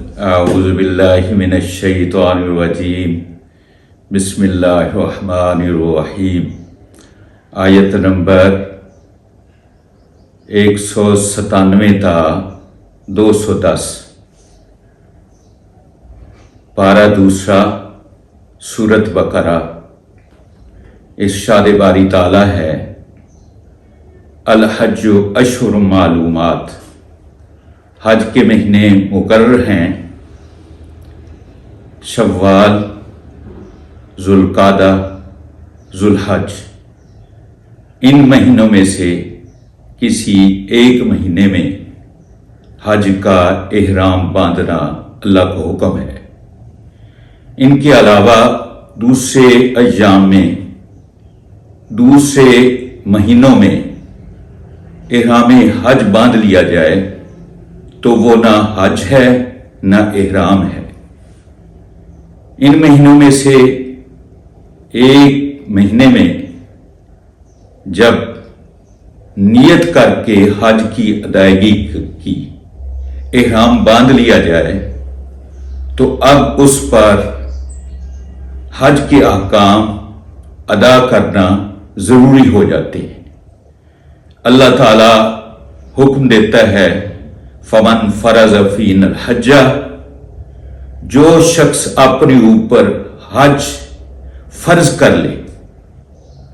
اعوذ باللہ من الشیطان الرجیم بسم اللہ الرحمن الرحیم آیت نمبر 197 تا 210 پارہ دوسرا سورت بقرہ۔ ارشاد باری تعالیٰ ہے الحج اشہر معلومات، حج کے مہینے مقرر ہیں، شوال، ذوالقعدہ، ذوالحج۔ ان مہینوں میں سے کسی ایک مہینے میں حج کا احرام باندھنا اللہ کا حکم ہے۔ ان کے علاوہ دوسرے ایام میں، دوسرے مہینوں میں احرام حج باندھ لیا جائے تو وہ نہ حج ہے نہ احرام ہے۔ ان مہینوں میں سے ایک مہینے میں جب نیت کر کے حج کی ادائیگی کی احرام باندھ لیا جائے تو اب اس پر حج کے احکام ادا کرنا ضروری ہو جاتے ہیں۔ اللہ تعالی حکم دیتا ہے فمن فرض فینا الحج، جو شخص اپنے اوپر حج فرض کر لے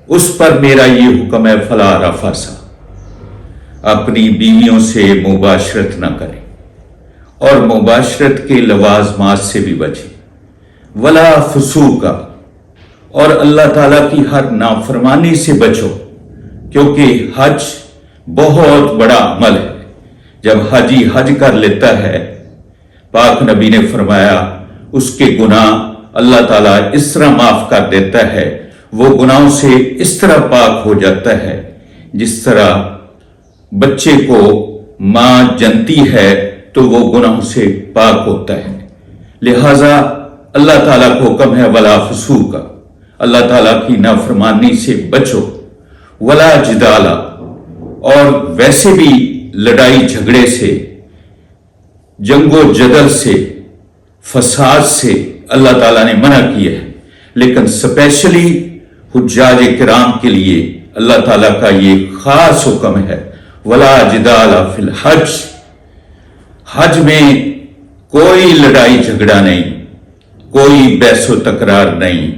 اس پر میرا یہ حکم ہے فلا رفث، اپنی بیویوں سے مباشرت نہ کرے اور مباشرت کے لوازمات سے بھی بچے، ولا فسوق، اور اللہ تعالیٰ کی ہر نافرمانی سے بچو، کیونکہ حج بہت بڑا عمل ہے۔ جب حجی حج کر لیتا ہے، پاک نبی نے فرمایا اس کے گناہ اللہ تعالیٰ اس طرح معاف کر دیتا ہے، وہ گناہوں سے اس طرح پاک ہو جاتا ہے جس طرح بچے کو ماں جنتی ہے تو وہ گناہوں سے پاک ہوتا ہے۔ لہذا اللہ تعالیٰ کو حکم ہے ولا فسوق، اللہ تعالیٰ کی نافرمانی سے بچو، ولا جدال، اور ویسے بھی لڑائی جھگڑے سے، جنگ و جدل سے، فساد سے اللہ تعالیٰ نے منع کیا ہے، لیکن اسپیشلی حجاج کرام کے لیے اللہ تعالیٰ کا یہ خاص حکم ہے ولا جدال فی الحج، حج میں کوئی لڑائی جھگڑا نہیں، کوئی بحث و تکرار نہیں،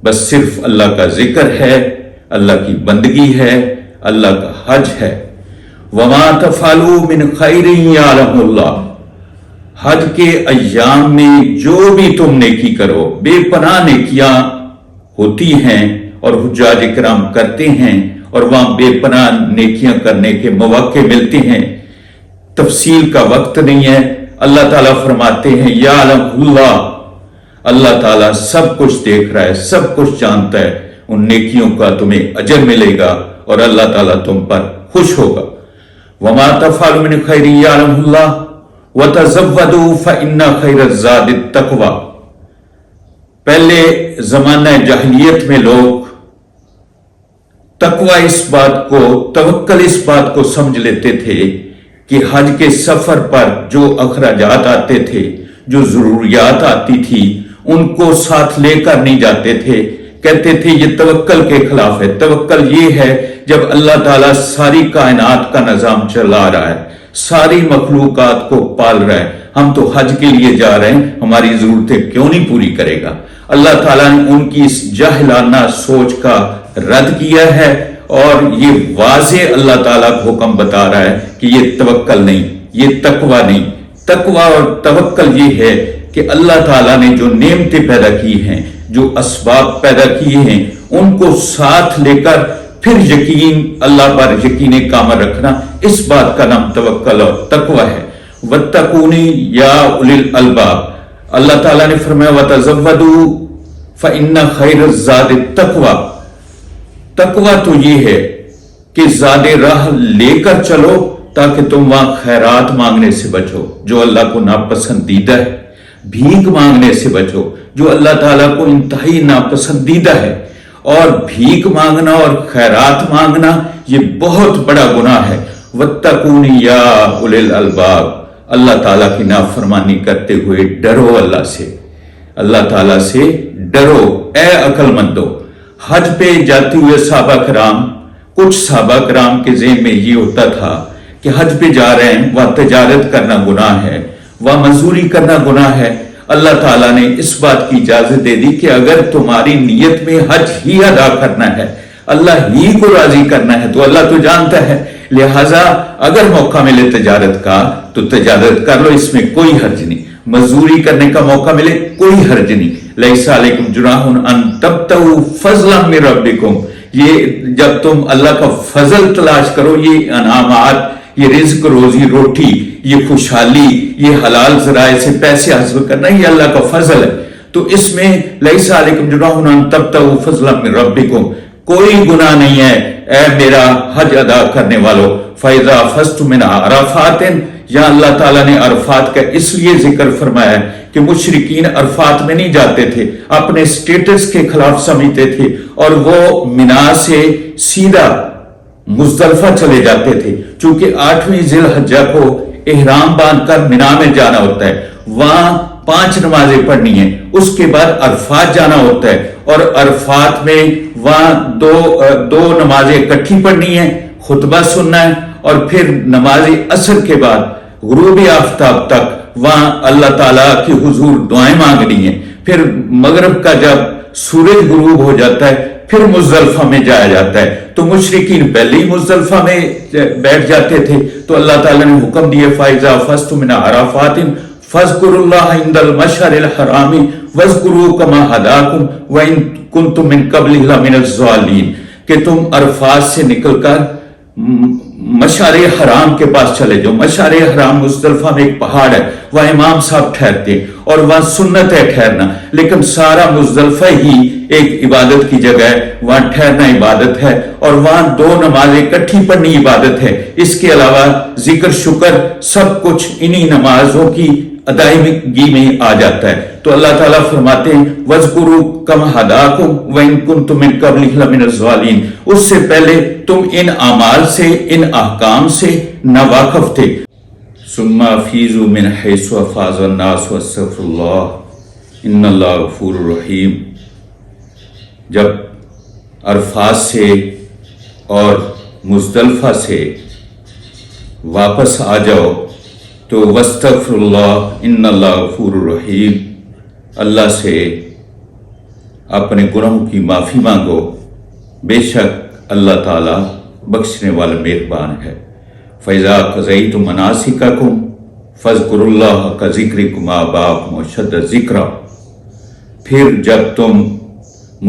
بس صرف اللہ کا ذکر ہے، اللہ کی بندگی ہے، اللہ کا حج ہے۔ وما تفعلوا من خیر یعلمہ اللہ، حج کے ایام میں جو بھی تم نیکی کرو، بے پناہ نیکیاں ہوتی ہیں اور حجاج کرام کرتے ہیں، اور وہاں بے پناہ نیکیاں کرنے کے مواقع ملتے ہیں، تفصیل کا وقت نہیں ہے۔ اللہ تعالیٰ فرماتے ہیں یعلم اللہ، اللہ تعالیٰ سب کچھ دیکھ رہا ہے، سب کچھ جانتا ہے، ان نیکیوں کا تمہیں اجر ملے گا اور اللہ تعالیٰ تم پر خوش ہوگا۔ وما تفعلوا من خیر یعلمہ اللہ وتزودوا فإن خیر الزاد التقوی۔ پہلے زمانہ جاہلیت میں لوگ تقوی اس بات کو، توکل اس بات کو سمجھ لیتے تھے کہ حج کے سفر پر جو اخراجات آتے تھے، جو ضروریات آتی تھی، ان کو ساتھ لے کر نہیں جاتے تھے، کہتے تھے یہ توکل کے خلاف ہے۔ توکل یہ ہے جب اللہ تعالیٰ ساری کائنات کا نظام چلا رہا ہے، ساری مخلوقات کو پال رہا ہے، ہم تو حج کے لیے جا رہے ہیں، ہماری ضرورتیں کیوں نہیں پوری کرے گا؟ اللہ تعالیٰ نے ان کی اس جاہلانہ سوچ کا رد کیا ہے، اور یہ واضح اللہ تعالیٰ کو حکم بتا رہا ہے کہ یہ توکل نہیں، یہ تقوی نہیں۔ تقوی اور توکل یہ ہے کہ اللہ تعالیٰ نے جو نعمتیں پیدا کی ہیں، جو اسباب پیدا کیے ہیں، ان کو ساتھ لے کر پھر یقین، اللہ پر یقین کامل رکھنا، اس بات کا نام توکل اور تقوی ہے۔ واتقونی یا اولی الالباب، اللہ تعالیٰ نے فرمایا وتزودوا فإن خیر الزاد التقوی۔ تقوی تو یہ ہے کہ زاد راہ لے کر چلو تاکہ تم وہاں خیرات مانگنے سے بچو جو اللہ کو ناپسندیدہ ہے، بھیک مانگنے سے بچو جو اللہ تعالیٰ کو انتہائی ناپسندیدہ ہے، اور بھیک مانگنا اور خیرات مانگنا یہ بہت بڑا گناہ ہے۔ واتقونی یا اولی الالباب، اللہ تعالیٰ کی نافرمانی کرتے ہوئے ڈرو، اللہ تعالیٰ سے ڈرو اے عقل مندو۔ حج پہ جاتے ہوئے صحابہ کرام، کچھ صحابہ کرام کے ذہن میں یہ ہوتا تھا کہ حج پہ جا رہے ہیں، وہاں تجارت کرنا گناہ ہے، وہاں مزدوری کرنا گناہ ہے۔ اللہ تعالیٰ نے اس بات کی اجازت دے دی کہ اگر تمہاری نیت میں حج ہی ادا کرنا ہے، اللہ ہی کو راضی کرنا ہے، تو اللہ تو جانتا ہے، لہٰذا اگر موقع ملے تجارت کا تو تجارت کر لو، اس میں کوئی حرج نہیں۔ مزدوری کرنے کا موقع ملے کوئی حرج نہیں۔ لیس علیکم جناح ان تبتغوا فضلا من ربکم، یہ جب تم اللہ کا فضل تلاش کرو، یہ انعامات، یہ رزق، روزی روٹی، یہ خوشحالی، یہ حلال ذرائع سے پیسے حاصل کرنا، یہ اللہ کا فضل ہے، تو اس میں لیس علیکم جناح ان تبتغوا فضلا من ربکم، کوئی گناہ نہیں ہے اے میرا حج ادا کرنے والو۔ فَإِذَا أَفَضْتُم مِّنْ عَرَفَاتٍ، یا اللہ تعالیٰ نے عرفات کا اس لیے ذکر فرمایا ہے کہ مشرکین عرفات میں نہیں جاتے تھے، اپنے سٹیٹس کے خلاف سمجھتے تھے، اور وہ منا سے سیدھا مزدلفہ چلے جاتے تھے، چونکہ 8ویں ذی الحجہ کو احرام باندھ کر منا میں جانا ہوتا ہے، وہاں 5 نمازیں پڑھنی ہیں، اس کے بعد عرفات جانا ہوتا ہے، اور عرفات میں وہاں دو نمازیں اکٹھی پڑھنی ہیں، خطبہ سننا ہے، اور پھر نماز عصر کے بعد غروب آفتاب تک وہاں اللہ تعالیٰ کی حضور دعائیں مانگنی ہیں۔ پھر مغرب کا جب سورج غروب ہو جاتا ہے پھر مزدلفہ میں جایا جاتا ہے، تو مشرکین پہلے ہی مزدلفہ میں بیٹھ جاتے تھے، تو اللہ تعالیٰ نے حکم دیا فَإِذَا أَفَضْتُم مِّنْ عَرَفَاتٍ فَاذْكُرُوا اللَّهَ عِندَ الْمَشْعَرِ الْحَرَامِ وَاذْكُرُوهُ كَمَا هَدَاكُمْ وَإِن كُنتُم مِّن قَبْلِهِ لَمِنَ الضَّالِّينَ، کہ تم عرفات سے نکل کر مشعر حرام کے پاس چلے جاؤ۔ مشعر حرام مزدلفہ میں ایک پہاڑ ہے، وہاں امام صاحب ٹھہرتے ہیں، اور وہاں سنت ہے ٹھہرنا، لیکن سارا مزدلفہ ہی ایک عبادت کی جگہ ہے، وہاں ٹھہرنا عبادت ہے، اور وہاں 2 نمازیں اکٹھی پڑھنی عبادت ہے۔ اس کے علاوہ ذکر شکر سب کچھ انہی نمازوں کی ادائیگی میں آ جاتا ہے۔ تو اللہ تعالیٰ فرماتے ہیں وَاذْكُرُوا كَمَا هَدَاكُمْ وَإِن كُنتُم مِّن قَبْلِهِ لَمِنَ الضَّالِّينَ، اس سے پہلے تم ان اعمال سے، ان احکام سے ناواقف تھے۔ ثُمَّ أَفِيضُوا مِنْ حَيْثُ أَفَاضَ النَّاسُ وَاسْتَغْفِرُوا اللَّهَ إِنَّ اللَّهَ غَفُورٌ رَحِيمٌ۔ جب عرفات سے اور مزدلفہ سے واپس آ جاؤ تو وَاسْتَغْفِرُوا اللَّهَ إِنَّ اللَّهَ غَفُورٌ رَحِيمٌ، اللہ سے اپنے گناہوں کی معافی مانگو، بے شک اللہ تعالیٰ بخشنے والا مہربان ہے۔ فَإِذَا قَضَيْتُم مَنَاسِكَكُمْ فَاذْكُرُوا اللَّهَ كَذِكْرِكُمْ آبَاءَكُمْ أَشَدَّ ذِكْرًا، پھر جب تم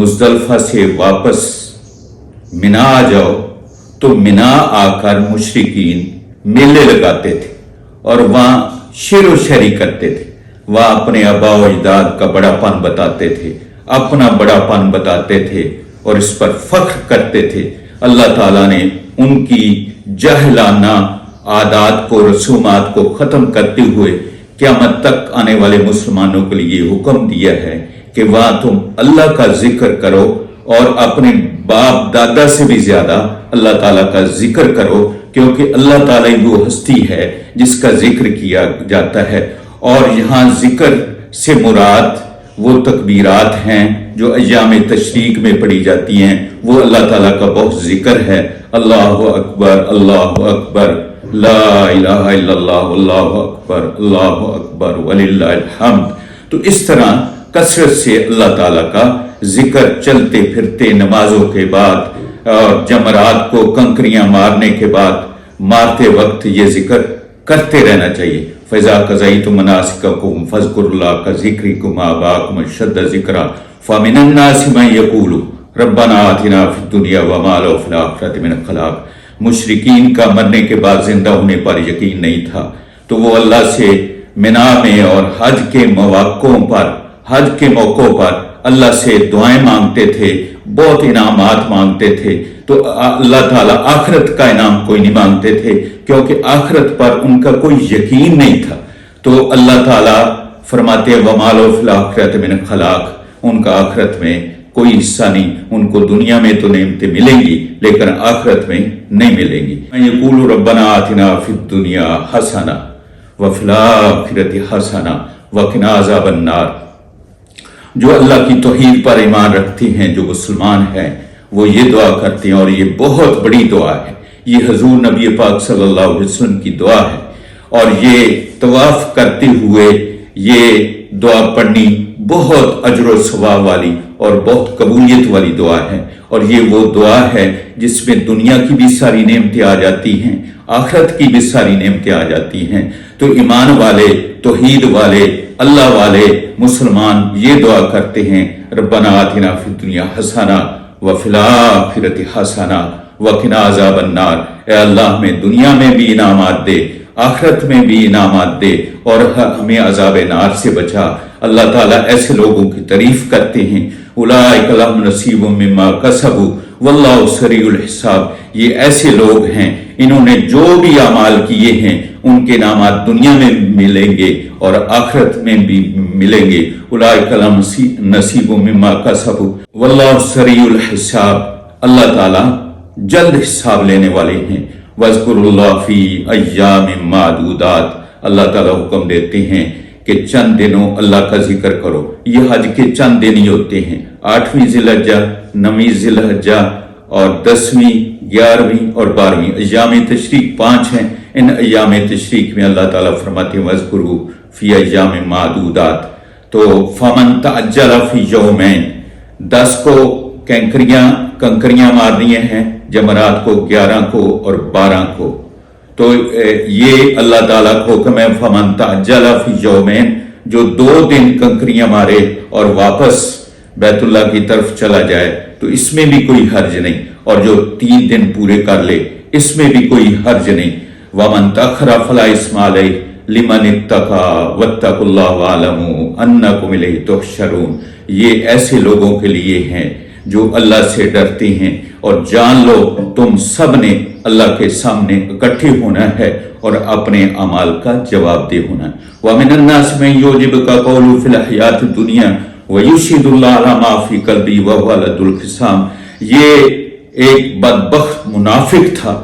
مزدلفہ سے واپس منا آ جاؤ تو منا آ کر مشرکین میلے لگاتے تھے اور وہاں شعر و شاعری کرتے تھے، وہاں اپنے آباء و اجداد کا بڑا پن بتاتے تھے، اپنا بڑا پن بتاتے تھے اور اس پر فخر کرتے تھے۔ اللہ تعالیٰ نے ان کی جاہلانہ عادات کو، رسومات کو ختم کرتے ہوئے قیامت تک آنے والے مسلمانوں کے لیے یہ حکم دیا ہے کہ وہاں تم اللہ کا ذکر کرو، اور اپنے باپ دادا سے بھی زیادہ اللہ تعالیٰ کا ذکر کرو، کیونکہ اللہ تعالیٰ وہ ہستی ہے جس کا ذکر کیا جاتا ہے۔ اور یہاں ذکر سے مراد وہ تکبیرات ہیں جو ایام تشریق میں پڑھی جاتی ہیں، وہ اللہ تعالیٰ کا بہت ذکر ہے۔ اللہ اکبر، اللہ اکبر، لا الہ الا اللہ، اللہ اکبر وللہ الحمد۔ تو اس طرح کثرت سے اللہ تعالیٰ کا ذکر چلتے پھرتے نمازوں کے بعد اور جمرات کو کنکریاں مارنے کے بعد مارتے وقت یہ ذکر کرتے رہنا چاہیے۔ فَإِذَا قَضَيْتُم مَنَاسِكَكُمْ فَاذْكُرُوا اللَّهَ كَذِكْرِكُمْ آبَاءَكُمْ أَشَدَّ ذِكْرًا فَمِنَ النَّاسِ مَن يَقُولُ رَبَّنَا آتِنَا فِي الدُّنْيَا وَمَا لَهُ فِي الْآخِرَةِ مِنْ خَلَاقٍ۔ مشرکین کا مرنے کے بعد زندہ ہونے پر یقین نہیں تھا، تو وہ اللہ سے منا میں اور حج کے موقعوں پر اللہ سے دعائیں مانگتے تھے، بہت انعامات مانگتے تھے، تو اللہ تعالیٰ آخرت کا انعام کوئی نہیں مانگتے تھے، کیونکہ آخرت پر ان کا کوئی یقین نہیں تھا۔ تو اللہ تعالیٰ فرماتے ہیں وَمَا لَهُ فِي الْآخِرَةِ مِنْ خَلَاقٍ، ان کا آخرت میں کوئی حصہ نہیں، ان کو دنیا میں تو نعمتیں ملیں گی لیکن آخرت میں نہیں ملیں گی۔ يَقُولُ رَبَّنَا آتِنَا فِي الدُّنْيَا حَسَنَةً वफिल आखिरति हसना वक़िना अज़ाबन्नार। जो अल्लाह की तौहीद पर ईमान रखते हैं, जो मुसलमान हैं, वो ये दुआ करते हैं, और ये बहुत बड़ी दुआ है। ये हजूर नबी पाक सल्लल्लाहु अलैहि वसल्लम की दुआ है, और ये तवाफ करते हुए ये दुआ पढ़नी बहुत अजर व सवाब वाली और बहुत कबूलियत वाली दुआ है। और ये वो दुआ है जिसमें दुनिया की भी सारी नेमतें आ जाती हैं, आखिरत की भी सारी नेमतें आ जाती हैं। तो ईमान वाले, तौहीद वाले, अल्लाह वाले मुसलमान ये दुआ करते हैं, रब्बना आतिना फिद दुनिया हसना व फिल आखिरति हसना वक़िना अज़ाबन्नार। ए अल्लाह हमें दुनिया में भी इनामात दे, आखिरत में भी इनामात दे, और हमें अज़ाब नार से बचा। अल्लाह ताला ऐसे लोगों की तारीफ करते हैं, उलाइका लहुम नसीबुम मिम्मा कसबू वल्लाहु सरीउल हिसाब। ये ऐसे लोग हैं, इन्होंने जो भी अमाल किए हैं उनके नामात दुनिया में मिलेंगे और आखिरत में भी मिलेंगे। उलाइका लहुम नसीबुम मिम्मा कसबू वल्लाहु सरीउल हिसाब। अल्लाह ताला जल्द हिसाब लेने वाले हैं। वज़कुरुल्लाह फी अय्यामिम मादूदात। अल्लाह ताला हुक्म देते हैं कि चंद दिनों अल्लाह का जिक्र करो। ये हज के चंद दिन ही होते हैं, 8वीं ज़िलहज्जा, 9वीं ज़िलहज्जा और 10वीं, 11वीं और 12वीं। अय्याम तशरीक 5 हैं। इन अय्याम तशरीक में अल्लाह ताला फरमाते हैं वज़कुरू फी अय्यामिम मादूदात। तो फमन तअज्जल फी यौमैन, 10 को कंकरियां मारनी हैं, जमरात को 11 को और 12 को। तो ये अल्लाह ताला को हुक्म है, फमन तअज्जल फी यौमैन, जो 2 दिन कंकरियां मारे और वापस बैतुल्लाह की तरफ चला जाए तो इसमें भी कोई हर्ज नहीं, और जो 3 दिन पूरे कर ले इसमें भी कोई हर्ज नहीं। वमन तअख्खरा फला इस्मा अलैहि लिमन इत्तका वत्तकुल्लाह वअलमू अन्नकुम इलैहि तुहशरून। ये ऐसे लोगों के लिए हैं जो अल्लाह से डरते हैं, और जान लो तुम सब ने अल्लाह के सामने इकट्ठे होना है और अपने अमाल का जवाबदेह होना है। व मिनन नास मन युजिबुका कौलु फिल हयातिद दुनिया व युशहिदुल्लाह अला मा फी क़ल्बी व हुवा लदुल ख़िसाम। ये एक बदबख्त मुनाफिक था,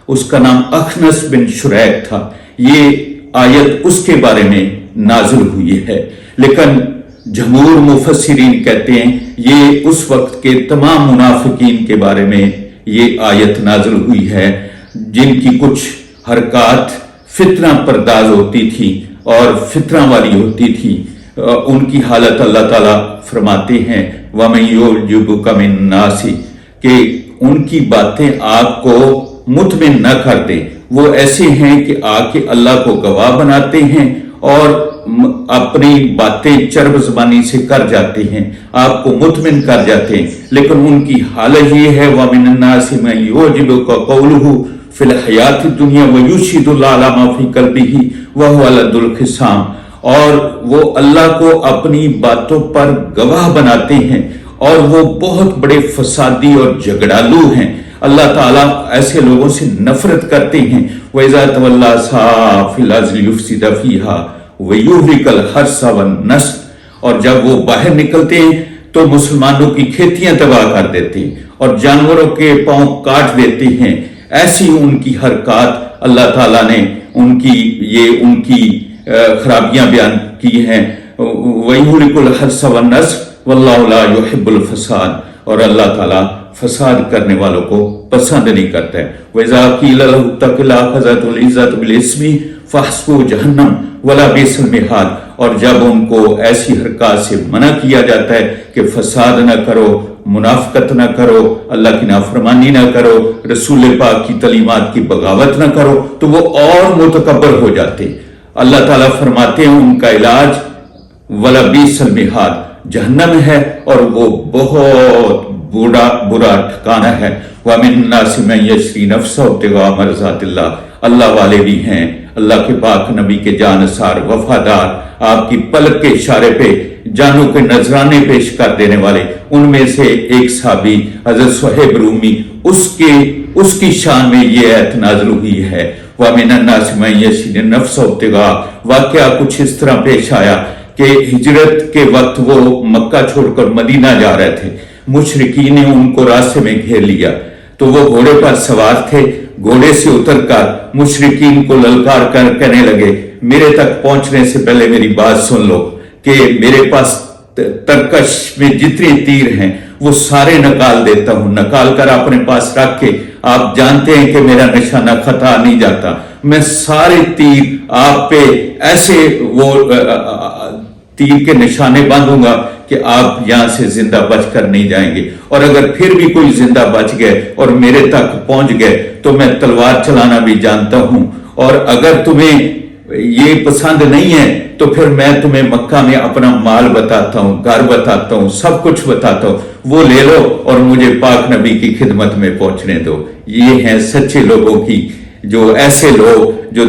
उसका नाम अखनस बिन शुरैक था। ये आयत उसके बारे में नाजिल हुई है, लेकिन जमहूर मुफस्सिरीन कहते हैं ये उस वक्त के तमाम मुनाफिकीन के बारे में ये आयत नाजिल हुई है, जिनकी कुछ हरकत फितना परदाज होती थी और फितना वाली होती थी। उनकी हालत अल्लाह ताला फरमाते हैं वमन युजिबुका मिन नासी, कि उनकी बातें आपको मुतमिन न कर दे। वो ऐसे हैं कि आके अल्लाह को गवाह बनाते हैं और अपनी बातें चरब ज़बानी से कर जाते हैं, आपको मुतमिन कर जाते हैं, लेकिन उनकी हालत ये है वमिनन नासि मन युजिबुका कौलुहु फिल हयातिद दुनिया व युशहिदुल्लाह अला मा फी क़ल्बिही व हुवा लदुल ख़िसाम। और वो अल्लाह को अपनी बातों पर गवाह बनाते हैं और वो बहुत बड़े फसादी और झगड़ालू हैं। अल्लाह ताला ऐसे लोगों से नफरत करते हैं। व इज़ा तवल्ला सआ फिल अर्ज़ि युफ़सिद फ़ीहा व युहलिकल हर्सा वन नस्ल। और जब वो बाहर निकलते हैं तो मुसलमानों की खेतियां तबाह कर देते हैं और जानवरों के पांव काट देते हैं। ऐसी उनकी हरकत अल्लाह ताला ने उनकी खराबियां बयान की हैं। व युहलिकल हर्सा वन नस्ल वल्लाहु ला युहिब्बुल फसाद। और अल्लाह ताला फसाद करने वालों को पसंद नहीं करता है। वज़ा क़ील लहु तक़िल्ला अख़ज़तहुल इज़्ज़तु बिल इस्मि फ़हस्बुहु जहन्नम वला बिसल मिहाद। और जब उनको ऐसी हरकत से मना किया जाता है कि फसाद न करो, मुनाफिकत न करो, अल्लाह की नाफरमानी न करो, रसूल पाक की तलीमात की बगावत न करो, तो वो और मुतकब्बर हो जाते। अल्लाह ताला फरमाते हैं उनका इलाज वला बिसल मिहाद, जहन्नम है और वो बहुत बुरा ठिकाना है। व मिन नासि मन यशरी नफ्सहु इब्तिगा मरज़ातिल्लाह। अल्लाह वाले भी हैं, अल्लाह के पाक नबी के जानसार वफादार, आपकी पलक के इशारे पे जानों के नजराने पेश कर देने वाले। उनमें से एक साहबी हज़रत सुहैब रूमी, उसकी शान में ये आयत नाज़िल हुई है। व मिनन नासि मन यशरी नफ्सहु इब्तिगा। वाक़या कुछ इस तरह पेश आया कि हिजरत के वक्त वो मक्का छोड़कर मदीना जा रहे थे। मुशरिकीन ने उनको रास्ते में घेर लिया, तो वो घोड़े पर सवार थे, घोड़े से उतरकर मुशरिकीन को ललकार कर कहने लगे, मेरे तक पहुंचने से पहले मेरी बात सुन लो कि मेरे पास तरकश में जितने तीर हैं वो सारे निकाल देता हूं, निकाल कर अपने पास रख के, आप जानते हैं कि मेरा निशाना खता नहीं जाता, मैं सारे तीर आप पे ऐसे वो तीर के निशाने बांधूंगा कि आप यहां से जिंदा बचकर नहीं जाएंगे। और अगर फिर भी कोई जिंदा बच गए और मेरे तक पहुंच गए तो मैं तलवार चलाना भी जानता हूं, और अगर तुम्हें ये पसंद नहीं है तो फिर मैं तुम्हें मक्का में अपना माल बताता हूं, घर बताता हूं, सब कुछ बताता हूं, वो ले लो और मुझे पाक नबी की खिदमत में पहुंचने दो। ये हैं सच्चे लोगों की, जो ऐसे लोग जो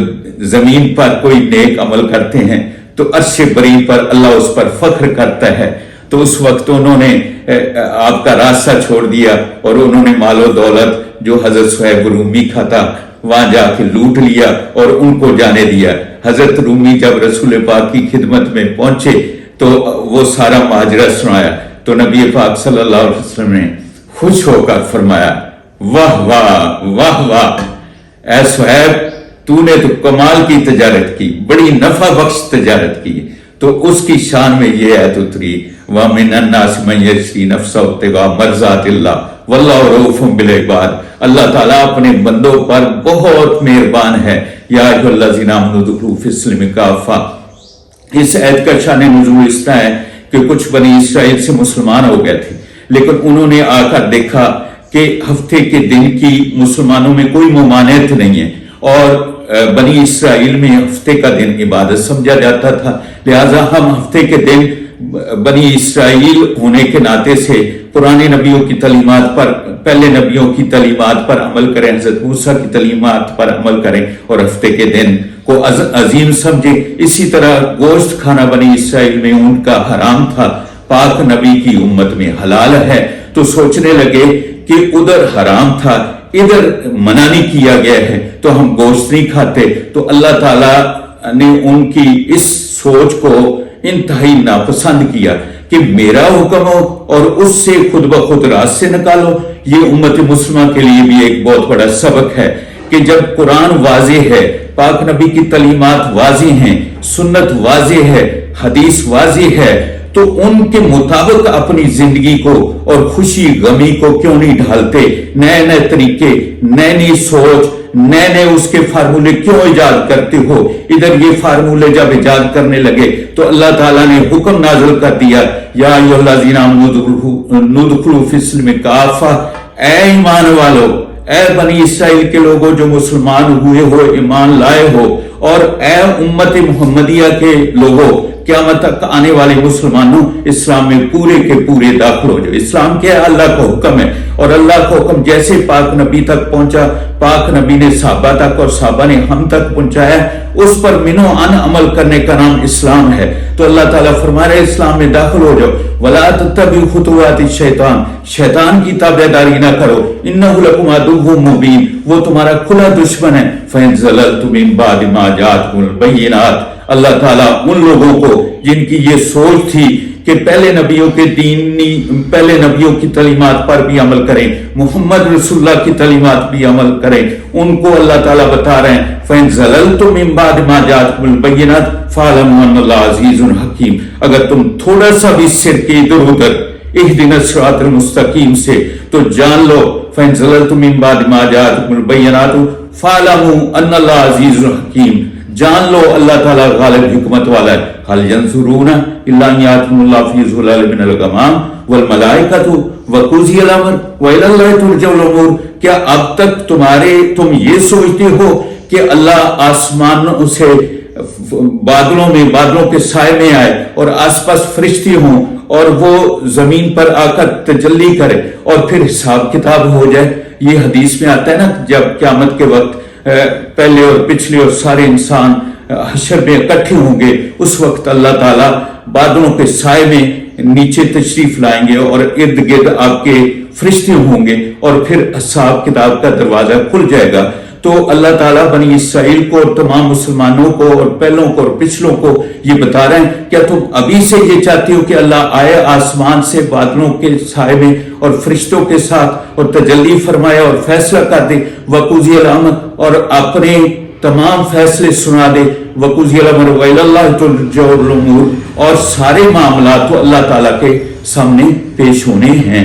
जमीन पर कोई नेक अमल करते हैं तो अर्शे बरी पर अल्लाह उस पर फख्र करता है। तो उस वक्त उन्होंने आपका रास्ता छोड़ दिया और उन्होंने मालो दौलत जो हजरत सुहैब रूमी का था वहां जाके लूट लिया और उनको जाने दिया। हजरत रूमी जब रसूल पाक की खिदमत में पहुंचे तो वो सारा माजरा सुनाया, तो नबी पाक सल्लल्लाहु अलैहि वसल्लम ने खुश होकर फरमाया, वाह वाह वाह वाह, ऐ सुहैब तूने तो कमाल की तजारत की, बड़ी नफा बख्श तजारत की। तो उसकी शान में ये आयत उतरी, व मिनन नास मन यशरी नफ्सहु इब्तिगा मर्ज़ातिल्लाह वल्लाहु रऊफ़ुम बिल इबाद। अल्लाह ताला अपने बंदों पर बहुत मेहरबान है। या अय्युहल्लज़ीना आमनू दुखुलू फ़िस्सिल्मि काफ़ा। इस आयत का शान नुज़ूल इस तरह है कि कुछ बनी इसराइल से मुसलमान हो गए थे, लेकिन उन्होंने आकर देखा कि हफ्ते के दिन की मुसलमानों में कोई ममानियत नहीं है, और बनी इसराइल में हफ्ते का दिन इबादत समझा जाता था, लिहाजा हम हफ्ते के दिन बनी इसराइल होने के नाते से पुराने नबियों की तलीमात पर, पहले नबियों की तलीमात पर अमल करें, हज़रत मूसा की तलीमात पर अमल करें और हफ्ते के दिन को अजीम समझे। इसी तरह गोश्त खाना बनी इसराइल में उनका हराम था, पाक नबी की उम्मत में हलाल है। तो सोचने लगे कि उधर हराम था, इधर मना नहीं किया गया है, तो हम गोश्त नहीं खाते। तो अल्लाह ताला ने उनकी इस सोच को इंतहाई नापसंद किया कि मेरा हुक्म हो और उससे खुद ब खुद रास्ते निकालो। ये उम्मत मुस्लिमा के लिए भी एक बहुत बड़ा सबक है कि जब कुरान वाज़ेह है, पाक नबी की तलीमात वाज़ेह हैं, सुन्नत वाज़ेह है, हदीस वाज़ेह है, तो उनके मुताबिक अपनी जिंदगी को और खुशी गमी को क्यों नहीं ढालते? नए नए तरीके, नई नई सोच, नए नए उसके फार्मूले क्यों इजाद करते हो? इधर ये फार्मूले जब इजाद करने लगे तो अल्लाह ताला ने हुक्म नाज़िल कर दिया, या अय्युहल्लज़ीना आमनू दुखुलू फ़िस्सिल्मि काफ़ा। ऐ ईमान वालो, ऐ बनी इसराइल के लोगों जो मुसलमान हुए हो, ईमान लाए हो, और ऐ उम्मत मुहम्मदिया के लोगों, क़यामत तक आने वाले मुसलमानों, इस्लाम में पूरे के पूरे दाखिल हो जाओ। इस्लाम क्या है? अल्लाह का हुक्म है, और अल्लाह का हुक्म जैसे पाक नबी तक पहुंचा, पाक नबी ने साहबा तक और साहबा ने हम तक पहुंचाया, उस पर मिनो अन अमल करने का नाम इस्लाम है। तो अल्लाह ताला फरमा रहे इस्लाम में दाखिल हो जाओ। वला तत्तबिउ खुतुवाति शैतान, शैतान की ताबेदारी ना करो। इन्नहु लकुम अदुव्वुम मुबीन, वो तुम्हारा खुला दुश्मन है। फइन ज़ललतुम मिन बादि मा जाअतकुमुल बय्यिनात। अल्लाह ताला उन लोगों को जिनकी ये सोच थी कि पहले नबियों की तलीमात पर भी अमल करें, मोहम्मद रसूलुल्लाह की तलीमात भी अमल करें, उनको अल्लाह ताला बता रहे हैं फ़इन ज़ललतुम मिन बादि मा जाअतकुमुल बय्यिनात फ़अलमू अन्नल्लाह अज़ीज़ुन हकीम। अगर तुम थोड़ा सा भी सिर के इधर उधर इहदिनस सिरातल मुस्तकीम से, तो जान लो फ़इन ज़ललतुम मिन बादि मा जाअतकुमुल बय्यिनात फ़अलमू अन्नल्लाह अज़ीज़ुन हकीम। जान लो अल्लाह ताला गालिब हिकमत वाला है। हल यंजुरूना इल्ला यातुल्लाह फी ज़ुलाल मिनल गमाम वल मलाइकतु व कुज़ियल अम्र व इलल्लाहि तुरजउल उमूर। क्या अब तक तुम ये सोचते हो कि अल्लाह आसमानों से बादलों के साए में आए और आसपास फरिश्ते हों और वो जमीन पर आकर तजल्ली करे और फिर हिसाब किताब हो जाए? ये हदीस में आता है ना, जब क़यामत के वक्त पहले और पिछले और सारे इंसान हशर में इकट्ठे होंगे, उस वक्त अल्लाह ताला बादलों के साए में नीचे तशरीफ लाएंगे और इर्द गिर्द आपके फरिश्ते होंगे और फिर हिसाब किताब का दरवाजा खुल जाएगा। تو اللہ تعالیٰ بنی اسرائیل کو اور تمام مسلمانوں کو اور پہلوں کو اور پچھلوں کو یہ بتا رہے ہیں، کیا تم ابھی سے یہ چاہتے ہو کہ اللہ آئے آسمان سے بادلوں کے سائے میں اور فرشتوں کے ساتھ اور تجلی فرمائے اور فیصلہ کر دے، وقضی الامر، اور اپنے تمام فیصلے سنا دے، وقضی الامر وإلی اللہ ترجع الامور، اور سارے معاملات تو اللہ تعالیٰ کے سامنے پیش ہونے ہیں۔